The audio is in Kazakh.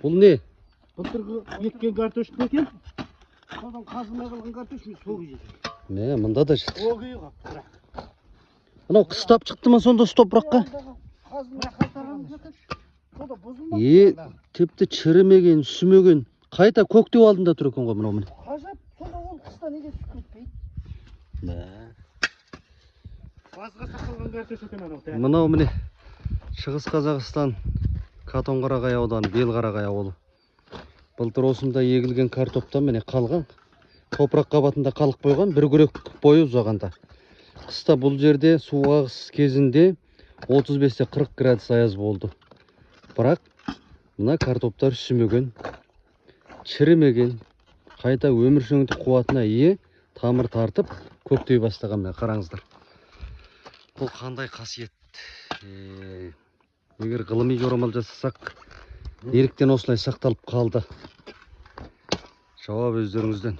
Бұл не? Былтырғы еккен картошка екен. Содан қазылмай қалған картош мен сол күйі жедім. Міне, мұнда да жетті. Сол күйі қап, бірақ. Анау қыстап шықты ма сонда топыраққа? Қазылмай қалтарғаныз екен. Сода бұзылмады. Тіпті шірімеген, сүмеген. Қайта көктеу алдында тұр екен ғой мынау міне. Қажап, сода ол қыста неге сүкетпейді? Басқа сақталған картош екен анау. Мынау міне Шығыс Қазақстан Қатонқарағай ауданы, Белқарағай ауылы. Былтыр осында егілген картоптан міне қалған. Топырақ қабатында қалып қойған, бір күрек бойы ұзағанда. Қыста бұл жерде су ағыс кезінде 35-40 градус аяз болды. Бірақ мына картоптар сүмеген, шірімеген, қайта өміршеңдік қуатына ие, тамыр тартып, көктей бастаған. Міне қараңыздар. Бұл қандай қасиет. Егер ғылыми жорамал жасасақ, неліктен осылай сақталып қалды? Жауап өздеріңізден.